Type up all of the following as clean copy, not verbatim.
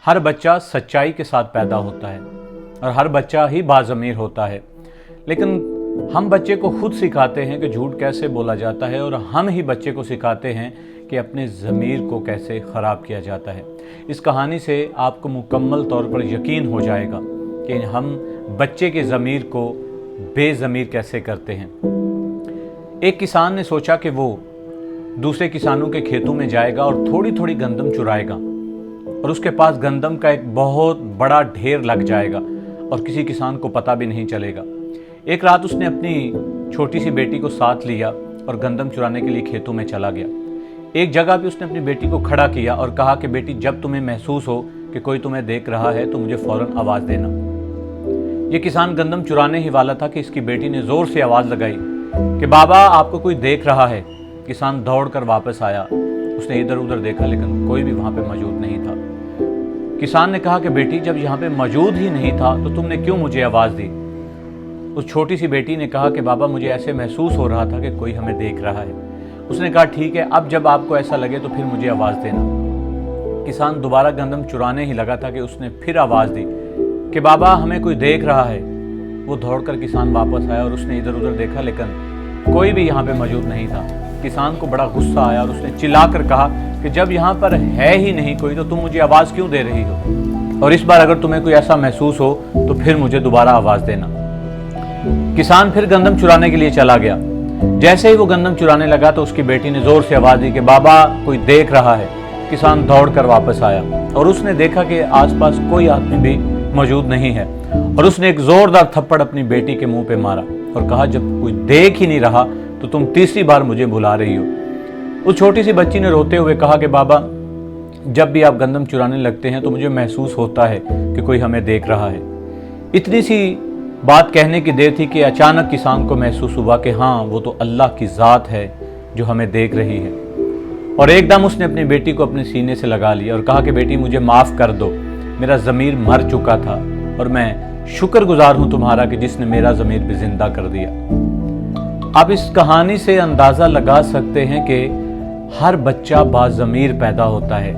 हर बच्चा सच्चाई के साथ पैदा होता है और हर बच्चा ही बाज़मीर होता है, लेकिन हम बच्चे को खुद सिखाते हैं कि झूठ कैसे बोला जाता है और हम ही बच्चे को सिखाते हैं कि अपने ज़मीर को कैसे ख़राब किया जाता है। इस कहानी से आपको मुकम्मल तौर पर यकीन हो जाएगा कि हम बच्चे के ज़मीर को बेज़मीर कैसे करते हैं। एक किसान ने सोचा कि वो दूसरे किसानों के खेतों में जाएगा और थोड़ी थोड़ी गंदम चुराएगा और उसके पास गंदम का एक बहुत बड़ा ढेर लग जाएगा और किसी किसान को पता भी नहीं चलेगा। एक रात उसने अपनी छोटी सी बेटी को साथ लिया और गंदम चुराने के लिए खेतों में चला गया। एक जगह पे उसने अपनी बेटी को खड़ा किया और कहा कि बेटी, जब तुम्हें महसूस हो कि कोई तुम्हें देख रहा है तो मुझे फ़ौरन आवाज़ देना। ये किसान गंदम चुराने ही वाला था कि इसकी बेटी ने ज़ोर से आवाज़ लगाई कि बाबा, आपको कोई देख रहा है। किसान दौड़ कर वापस आया। उसने इधर उधर देखा लेकिन कोई भी वहाँ पे मौजूद नहीं था। किसान ने कहा कि बेटी, जब यहाँ पे मौजूद ही नहीं था तो तुमने क्यों मुझे आवाज़ दी? उस छोटी सी बेटी ने कहा कि बाबा, मुझे ऐसे महसूस हो रहा था कि कोई हमें देख रहा है। उसने कहा ठीक है, अब जब आपको ऐसा लगे तो फिर मुझे आवाज़ देना। किसान दोबारा गंदम चुराने ही लगा था कि उसने फिर आवाज़ दी कि बाबा, हमें कोई देख रहा है। वो दौड़कर किसान वापस आया और उसने इधर उधर देखा लेकिन कोई भी यहाँ पे मौजूद नहीं था। किसान को बड़ा गुस्सा आया और उसने चिल्लाकर कहा कि जब यहाँ पर है ही नहीं कोई तो तुम मुझे आवाज़ क्यों दे रही हो, और इस बार अगर तुम्हें कोई ऐसा महसूस हो तो फिर मुझे दोबारा आवाज़ देना। किसान फिर गंदम चुराने के लिए चला गया। जैसे ही वो गंदम चुराने लगा तो उसकी बेटी ने ज़ोर से आवाज़ दी कि बाबा, कोई देख रहा है। किसान दौड़कर वापस आया और उसने देखा कि आसपास कोई आदमी भी मौजूद नहीं है और उसने एक ज़ोरदार थप्पड़ अपनी बेटी के मुंह पे मारा और कहा, जब कोई देख ही नहीं रहा तो तुम तीसरी बार मुझे बुला रही हो। उस छोटी सी बच्ची ने रोते हुए कहा कि बाबा, जब भी आप गंदम चुराने लगते हैं तो मुझे महसूस होता है कि कोई हमें देख रहा है। इतनी सी बात कहने की देर थी कि अचानक किसान को महसूस हुआ कि हाँ, वो तो अल्लाह की ज़ात है जो हमें देख रही है। और एकदम उसने अपनी बेटी को अपने सीने से लगा लिया और कहा कि बेटी, मुझे माफ़ कर दो, मेरा ज़मीर मर चुका था और मैं शुक्रगुजार हूँ तुम्हारा कि जिसने मेरा ज़मीर भी ज़िंदा कर दिया। आप इस कहानी से अंदाज़ा लगा सकते हैं कि हर बच्चा बाज़मीर पैदा होता है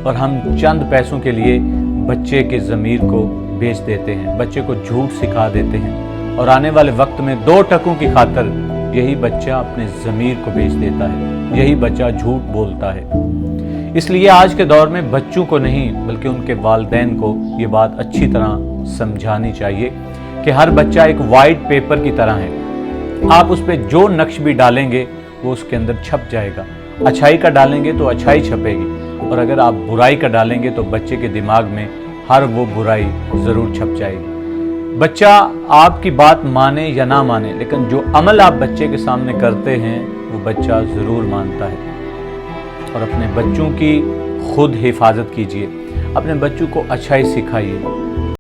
और हम चंद पैसों के लिए बच्चे के ज़मीर को बेच देते हैं, बच्चे को झूठ सिखा देते हैं और आने वाले वक्त में 2 टकों की खातिर यही बच्चा अपने ज़मीर को बेच देता है, यही बच्चा झूठ बोलता है। इसलिए आज के दौर में बच्चों को नहीं बल्कि उनके वालिदैन को ये बात अच्छी तरह समझानी चाहिए कि हर बच्चा एक वाइट पेपर की तरह है। आप उस पर जो नक्श भी डालेंगे वो उसके अंदर छप जाएगा। अच्छाई का डालेंगे तो अच्छाई छपेगी और अगर आप बुराई का डालेंगे तो बच्चे के दिमाग में हर वो बुराई ज़रूर छप जाएगी। बच्चा आपकी बात माने या ना माने, लेकिन जो अमल आप बच्चे के सामने करते हैं वो बच्चा ज़रूर मानता है। और अपने बच्चों की खुद हिफाजत कीजिए, अपने बच्चों को अच्छाई सिखाइए।